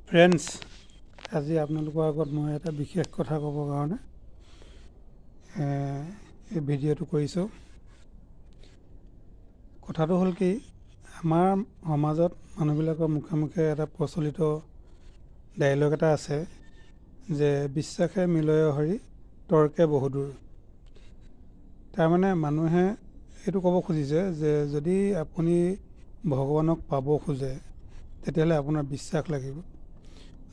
Friends, আজি আপোনালোকৰ আগত মই এটা বিশেষ কথা ক'বৰ কাৰণে এই ভিডিঅ'টো কৰিছোঁ। কথাটো হ'ল কি, আমাৰ সমাজত মানুহবিলাকৰ মুখে মুখে এটা প্ৰচলিত ডাইলগ এটা আছে যে বিশ্বাসে মিলয় হৰি তৰ্কে বহুদূৰ। তাৰমানে মানুহে এইটো ক'ব খুজিছে যে যদি আপুনি ভগৱানক পাব খোজে তেতিয়াহ'লে আপোনাৰ বিশ্বাস লাগিব।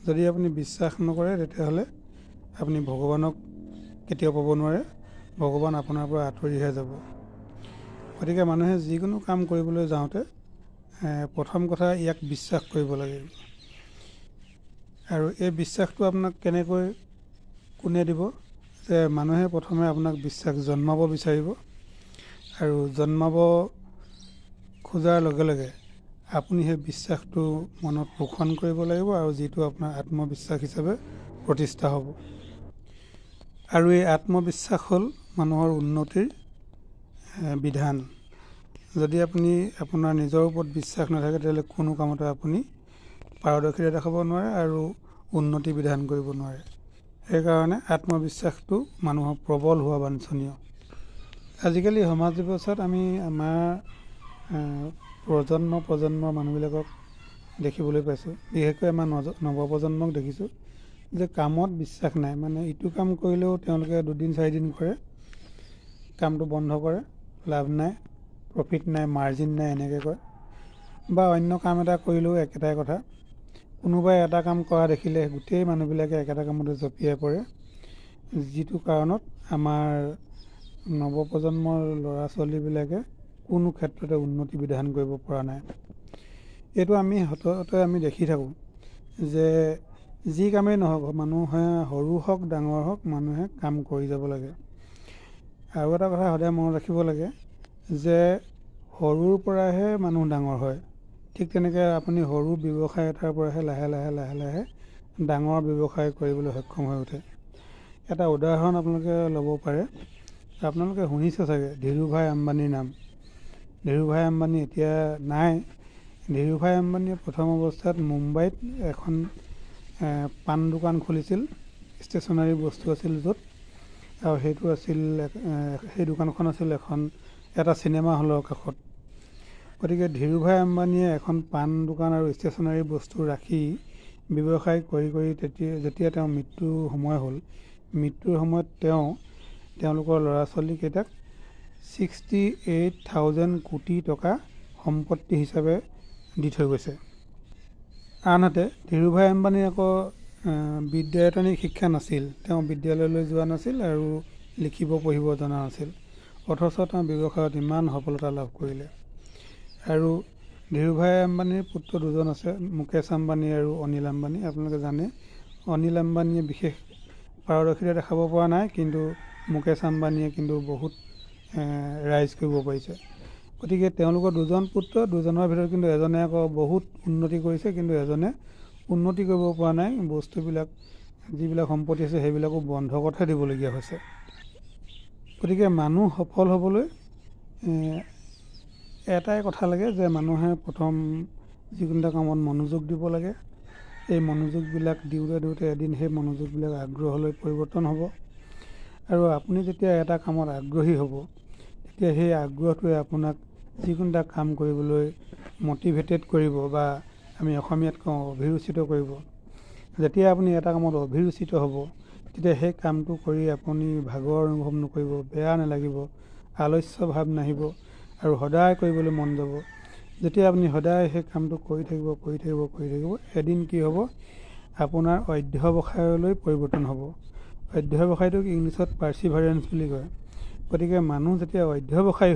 যদি আপুনি বিশ্বাস নকৰে তেতিয়াহ'লে আপুনি ভগৱানক কেতিয়াও পাব নোৱাৰে, ভগৱান আপোনাৰ পৰা আঁতৰিহে যাব। গতিকে মানুহে যিকোনো কাম কৰিবলৈ যাওঁতে প্ৰথম কথা ইয়াক বিশ্বাস কৰিব লাগিব। আৰু এই বিশ্বাসটো আপোনাক কেনেকৈ কোনে দিব? যে মানুহে প্ৰথমে আপোনাক বিশ্বাস জন্মাব বিচাৰিব, আৰু জন্মাব খোজাৰ লগে লগে আপুনি সেই বিশ্বাসটো মনত পোষণ কৰিব লাগিব, আৰু যিটো আপোনাৰ আত্মবিশ্বাস হিচাপে প্ৰতিষ্ঠা হ'ব। আৰু এই আত্মবিশ্বাস হ'ল মানুহৰ উন্নতিৰ বিধান। যদি আপুনি আপোনাৰ নিজৰ ওপৰত বিশ্বাস নাথাকে তেতিয়াহ'লে কোনো কামতে আপুনি পাৰদৰ্শিতা দেখাব নোৱাৰে আৰু উন্নতি বিধান কৰিব নোৱাৰে। সেইকাৰণে আত্মবিশ্বাসটো মানুহৰ প্ৰবল হোৱা বাঞ্ছনীয়। আজিকালি সমাজ ব্যৱস্থাত আমি আমাৰ প্ৰজন্মৰ মানুহবিলাকক দেখিবলৈ পাইছোঁ, বিশেষকৈ আমাৰ নৱপ্ৰজন্মক দেখিছোঁ যে কামত বিশ্বাস নাই। মানে ইটো কাম কৰিলেও তেওঁলোকে 2-4 দিন কৰে, কামটো বন্ধ কৰে, লাভ নাই, প্ৰফিট নাই, মাৰ্জিন নাই, এনেকৈ কয়। বা অন্য কাম এটা কৰিলেও একেটাই কথা, কোনোবাই এটা কাম কৰা দেখিলে গোটেই মানুহবিলাকে একেটা কামতে জঁপিয়াই পৰে, যিটো কাৰণত আমাৰ নৱপ্ৰজন্মৰ ল'ৰা ছোৱালীবিলাকে কোনো ক্ষেত্ৰতে উন্নতি বিধান কৰিব পৰা নাই। এইটো আমি সততে দেখি থাকোঁ যে যি কামেই নহওক, মানুহে সৰু হওক ডাঙৰ হওক, মানুহে কাম কৰি যাব লাগে। আৰু এটা কথা সদায় মনত ৰাখিব লাগে যে সৰুৰ পৰাহে মানুহ ডাঙৰ হয়। ঠিক তেনেকৈ আপুনি সৰু ব্যৱসায় এটাৰ পৰাহে লাহে লাহে ডাঙৰ ব্যৱসায় কৰিবলৈ সক্ষম হৈ উঠে। এটা উদাহৰণ আপোনালোকে ল'ব পাৰে। আপোনালোকে শুনিছে চাগে ধীৰুভাই আম্বানীৰ নাম। ধীৰুভাই আম্বানী এতিয়া নাই। ধীৰুভাই আম্বানীয়ে প্ৰথম অৱস্থাত মুম্বাইত এখন পাণ দোকান খুলিছিল, ষ্টেচনাৰী বস্তু আছিল য'ত, আৰু সেই দোকানখন আছিল এটা চিনেমা হলৰ কাষত। গতিকে ধীৰুভাই আম্বানীয়ে এখন পাণ দোকান আৰু ষ্টেচনাৰী বস্তু ৰাখি ব্যৱসায় কৰি যেতিয়া তেওঁৰ মৃত্যুৰ সময় হ'ল, মৃত্যুৰ সময়ত তেওঁলোকৰ ল'ৰা ছোৱালীকেইটাক 68,000 কোটি টকা সম্পত্তি হিচাপে দি থৈ গৈছে। আনহাতে ধীৰুভাই আম্বানীৰ আকৌ বিদ্যায়তনিক শিক্ষা নাছিল, তেওঁ বিদ্যালয়লৈ যোৱা নাছিল আৰু লিখিব পঢ়িব জনা নাছিল, অথচ তেওঁ ব্যৱসায়ত ইমান সফলতা লাভ কৰিলে। আৰু ধীৰুভাই আম্বানীৰ পুত্ৰ দুজন আছে, মুকেশ আম্বানী আৰু অনিল আম্বানী। আপোনালোকে জানে অনিল আম্বানীয়ে বিশেষ পাৰদৰ্শিতা দেখাব পৰা নাই, কিন্তু মুকেশ আম্বানীয়ে কিন্তু বহুত ৰাইজ কৰিব পাৰিছে। গতিকে তেওঁলোকৰ দুজন পুত্ৰ, দুজনৰ ভিতৰত কিন্তু এজনে আকৌ বহুত উন্নতি কৰিছে, কিন্তু এজনে উন্নতি কৰিব পৰা নাই। বস্তুবিলাক যিবিলাক সম্পত্তি আছে সেইবিলাকো বন্ধকতহে দিবলগীয়া হৈছে। গতিকে মানুহ সফল হ'বলৈ এটাই কথা লাগে যে মানুহে প্ৰথম যিকোনো এটা কামত মনোযোগ দিব লাগে। এই মনোযোগবিলাক দিওঁতে এদিন সেই মনোযোগবিলাক আগ্ৰহলৈ পৰিৱৰ্তন হ'ব। আৰু আপুনি যেতিয়া এটা কামত আগ্ৰহী হ'ব, তেতিয়া সেই আগ্ৰহটোৱে আপোনাক যিকোনো এটা কাম কৰিবলৈ মটিভেটেড কৰিব, বা আমি অসমীয়াত কওঁ অভিৰুচিত কৰিব। যেতিয়া আপুনি এটা কামত অভিৰুচিত হ'ব, তেতিয়া সেই কামটো কৰি আপুনি ভাগৰ অনুভৱ নকৰিব, বেয়া নালাগিব, আলস্য ভাৱ নাহিব, আৰু সদায় কৰিবলৈ মন যাব। যেতিয়া আপুনি সদায় সেই কামটো কৰি থাকিব, এদিন কি হ'ব, আপোনাৰ অধ্যৱসায়লৈ পৰিৱৰ্তন হ'ব। অধ্যৱসায়টোক ইংলিছত পাৰ্চিভাৰেঞ্চ বুলি কয়। গতিকে মানুহ যেতিয়া অধ্যৱসায়ী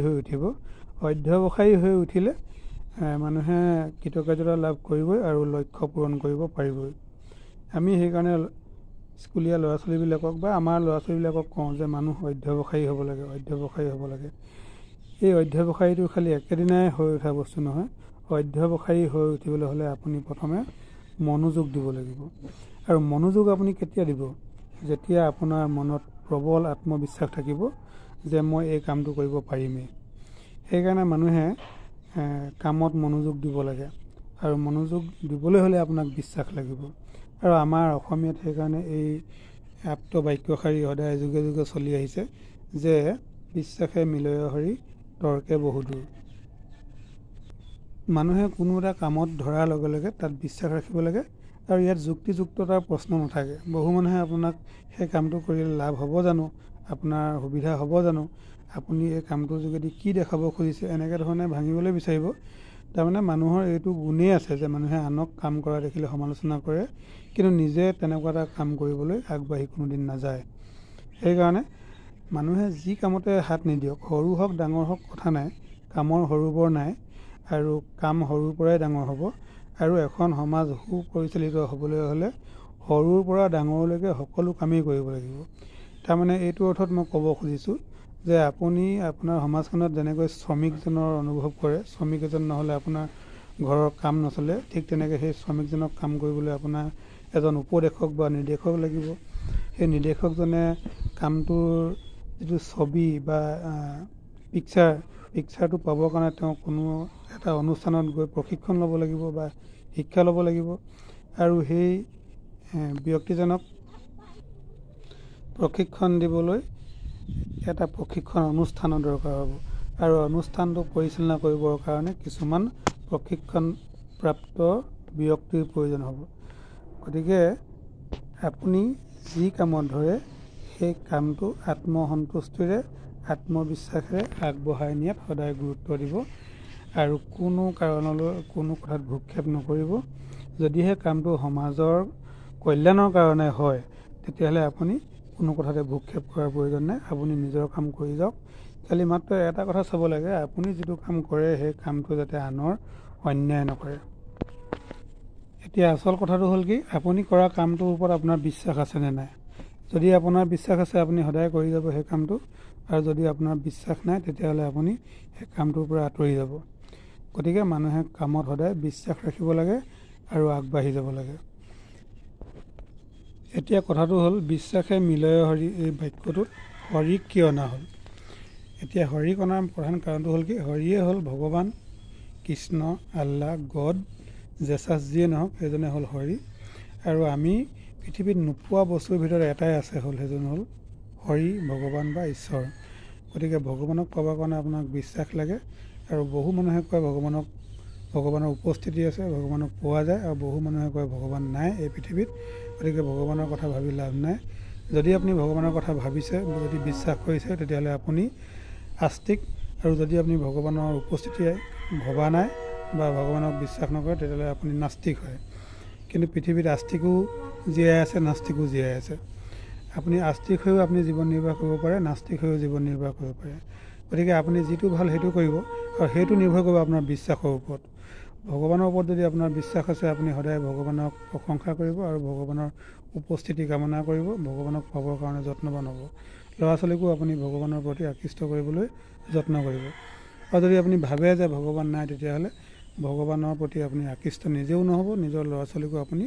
হৈ উঠিলে মানুহে কৃতকাৰ্যতা লাভ কৰিবই আৰু লক্ষ্য পূৰণ কৰিব পাৰিবই। আমি সেইকাৰণে স্কুলীয়া ল'ৰা ছোৱালীবিলাকক বা আমাৰ ল'ৰা ছোৱালীবিলাকক কওঁ যে মানুহ অধ্যৱসায়ী হ'ব লাগে। এই অধ্যৱসায়ীটো খালি একেদিনাই হৈ উঠা বস্তু নহয়। অধ্যৱসায়ী হৈ উঠিবলৈ হ'লে আপুনি প্ৰথমে মনোযোগ দিব লাগিব। আৰু মনোযোগ আপুনি কেতিয়া দিব? যেতিয়া আপোনাৰ মনত প্ৰবল আত্মবিশ্বাস থাকিব যে মই এই কামটো কৰিব পাৰিমেই। সেইকাৰণে মানুহে কামত মনোযোগ দিব লাগে। আৰু মনোযোগ দিবলৈ হ'লে আপোনাক বিশ্বাস লাগিব। আৰু আমাৰ অসমীয়াত সেইকাৰণে এই আপ্ত বাক্যশাৰী সদায় যুগে যুগে চলি আহিছে যে বিশ্বাসে মিলয় হৰি তৰ্কে বহুদূৰ। মানুহে কোনো এটা কামত ধৰাৰ লগে লগে তাত বিশ্বাস ৰাখিব লাগে আৰু ইয়াত যুক্তিযুক্ততাৰ প্ৰশ্ন নাথাকে। বহু মানুহে আপোনাক সেই কামটো কৰিলে লাভ হ'ব জানো, আপোনাৰ সুবিধা হ'ব জানো, আপুনি এই কামটোৰ যোগেদি কি দেখাব খুজিছে, এনেকৈ ধৰণে ভাঙিবলৈ বিচাৰিব। তাৰমানে মানুহৰ এইটো গুণেই আছে যে মানুহে আনক কাম কৰা দেখিলে সমালোচনা কৰে, কিন্তু নিজে তেনেকুৱা এটা কাম কৰিবলৈ আগবাঢ়ি কোনোদিন নাযায়। সেইকাৰণে মানুহে যি কামতে হাত নিদিয়ক, সৰু হওক ডাঙৰ হওক কথা নাই, কামৰ সৰু বৰ নাই আৰু কাম সৰুৰ পৰাই ডাঙৰ হ'ব। আৰু এখন সমাজ সুপৰিচালিত হ'বলৈ হ'লে সৰুৰ পৰা ডাঙৰলৈকে সকলো কামেই কৰিব লাগিব। তাৰমানে এইটো অৰ্থত মই ক'ব খুজিছোঁ যে আপুনি আপোনাৰ সমাজখনত যেনেকৈ শ্ৰমিকজনৰ অনুভৱ কৰে, শ্ৰমিক এজন নহ'লে আপোনাৰ ঘৰৰ কাম নচলে, ঠিক তেনেকৈ সেই শ্ৰমিকজনক কাম কৰিবলৈ আপোনাৰ এজন উপদেশক বা নিৰ্দেশক লাগিব। সেই নিৰ্দেশকজনে কামটোৰ যিটো ছবি বা পিকচাৰটো পাবৰ কাৰণে তেওঁ কোনো এটা অনুষ্ঠানত গৈ প্ৰশিক্ষণ ল'ব লাগিব বা শিক্ষা ল'ব লাগিব। আৰু সেই ব্যক্তিজনক প্ৰশিক্ষণ দিবলৈ এটা প্ৰশিক্ষণ অনুষ্ঠানৰ দৰকাৰ হ'ব আৰু অনুষ্ঠানটো পৰিচালনা কৰিবৰ কাৰণে কিছুমান প্ৰশিক্ষণপ্ৰাপ্ত ব্যক্তিৰ প্ৰয়োজন হ'ব। গতিকে আপুনি যি কামত ধৰে সেই কামটো আত্মসন্তুষ্টিৰে আত্মবিশ্বাসেৰে আগবঢ়াই নিয়াত সদায় গুৰুত্ব দিব আৰু কোনো কাৰণলৈ কোনো কথাত ভূক্ষেপ নকৰিব। যদিহে কামটো সমাজৰ কল্যাণৰ কাৰণে হয় তেতিয়াহ'লে আপুনি কোনো কথাতে ভূক্ষেপ কৰাৰ প্ৰয়োজন নাই, আপুনি নিজৰ কাম কৰি যাওক। খালি মাত্ৰ এটা কথা চাব লাগে, আপুনি যিটো কাম কৰে সেই কামটো যাতে আনৰ অন্যায় নকৰে। এতিয়া আচল কথাটো হ'ল কি, আপুনি কৰা কামটোৰ ওপৰত আপোনাৰ বিশ্বাস আছেনে নাই। যদি আপোনাৰ বিশ্বাস আছে আপুনি সদায় কৰি যাব সেই কামটো, আৰু যদি আপোনাৰ বিশ্বাস নাই তেতিয়াহ'লে আপুনি সেই কামটোৰ পৰা আঁতৰি যাব। গতিকে মানুহে কামত সদায় বিশ্বাস ৰাখিব লাগে আৰু আগবাঢ়ি যাব লাগে। এতিয়া কথাটো হ'ল বিশ্বাসে মিলয় হৰি, এই বাক্যটোত হৰিক কিয় অনা হ'ল। এতিয়া হৰিক অনাৰ প্ৰধান কাৰণটো হ'ল কি, হৰিয়ে হ'ল ভগৱান, কৃষ্ণ, আল্লাহ, গড, জেচাছ যিয়ে নহওক সেইজনে হ'ল হৰি। আৰু আমি পৃথিৱীত নোপোৱা বস্তুৰ ভিতৰত এটাই আছে, সেইজন হ'ল হৰি, ভগৱান বা ঈশ্বৰ। গতিকে ভগৱানক পাবৰ কাৰণে আপোনাক বিশ্বাস লাগে। আৰু বহু মানুহে কয় ভগৱানৰ উপস্থিতি আছে, ভগৱানক পোৱা যায়, আৰু বহু মানুহে কয় ভগৱান নাই এই পৃথিৱীত। গতিকে ভগৱানৰ কথা ভাবি লাভ নাই। যদি আপুনি ভগৱানৰ কথা ভাবিছে, যদি বিশ্বাস কৰিছে তেতিয়াহ'লে আপুনি আস্তিক, আৰু যদি আপুনি ভগৱানৰ উপস্থিতি ভবা নাই বা ভগৱানক বিশ্বাস নকৰে তেতিয়াহ'লে আপুনি নাস্তিক হয়। কিন্তু পৃথিৱীত আস্তিকো জীয়াই আছে, নাস্তিকো জীয়াই আছে। আপুনি আস্তিক হৈও আপুনি জীৱন নিৰ্বাহ কৰিব পাৰে, নাস্তিক হৈও জীৱন নিৰ্বাহ কৰিব পাৰে। গতিকে আপুনি যিটো ভাল সেইটো কৰিব, আৰু সেইটো নিৰ্ভৰ কৰিব আপোনাৰ বিশ্বাসৰ ওপৰত। ভগৱানৰ ওপৰত যদি আপোনাৰ বিশ্বাস আছে আপুনি সদায় ভগৱানক প্ৰশংসা কৰিব আৰু ভগৱানৰ উপস্থিতি কামনা কৰিব, ভগৱানক পাবৰ কাৰণে যত্নৱান হ'ব। ল'ৰা ছোৱালীকো আপুনি ভগৱানৰ প্ৰতি আকৃষ্ট কৰিবলৈ যত্ন কৰিব। আৰু যদি আপুনি ভাবে যে ভগৱান নাই তেতিয়াহ'লে ভগৱানৰ প্ৰতি আপুনি আকৃষ্ট নিজেও নহ'ব, নিজৰ ল'ৰা ছোৱালীকো আপুনি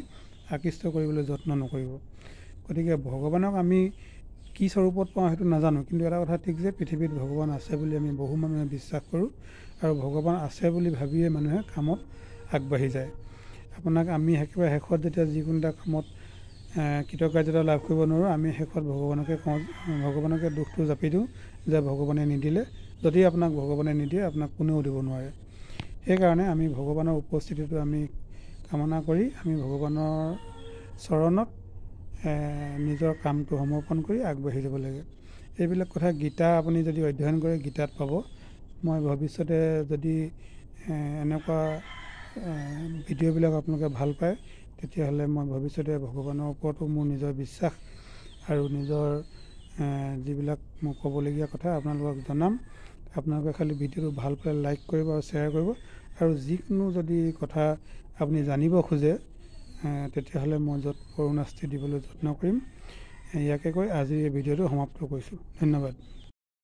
আকৃষ্ট কৰিবলৈ যত্ন নকৰিব। গতিকে ভগৱানক আমি কি স্বৰূপত পাওঁ সেইটো নাজানো, কিন্তু এটা কথা ঠিক যে পৃথিৱীত ভগৱান আছে বুলি আমি বহু মানুহে বিশ্বাস কৰোঁ, আৰু ভগৱান আছে বুলি ভাবিয়ে মানুহে কামত আগবাঢ়ি যায়। আমি একেবাৰে শেষত যেতিয়া যিকোনো এটা কামত কৃতকাৰ্যতা লাভ কৰিব নোৱাৰোঁ, আমি শেষত ভগৱানকে দুখটো জাপি দিওঁ যে ভগৱানে নিদিলে। যদি আপোনাক ভগৱানে নিদিয়ে আপোনাক কোনেও দিব নোৱাৰে। সেইকাৰণে আমি ভগৱানৰ উপস্থিতিটো আমি কামনা কৰি আমি ভগৱানৰ চৰণত নিজৰ কামটো সমৰ্পণ কৰি আগবাঢ়ি যাব লাগে। এইবিলাক কথা গীতা আপুনি যদি অধ্যয়ন কৰে গীতাত পাব। মই ভৱিষ্যতে যদি এনেকুৱা ভিডিঅ'বিলাক আপোনালোকে ভাল পায় তেতিয়াহ'লে মই ভৱিষ্যতে ভগৱানৰ ওপৰতো মোৰ নিজৰ বিশ্বাস আৰু নিজৰ যিবিলাক মোক ক'বলগীয়া কথা আপোনালোকক জনাম। আপোনালোকে খালি ভিডিঅ'টো ভাল পালে লাইক কৰিব আৰু শ্বেয়াৰ কৰিব, আৰু যিকোনো যদি কথা আপুনি জানিব খোজে তেতিয়াহ'লে মই য'ত পৰোনাস্তি দিবলৈ যত্ন কৰিম। ইয়াকে কৈ আজি এই ভিডিঅ'টো সমাপ্ত কৰিছোঁ। ধন্যবাদ।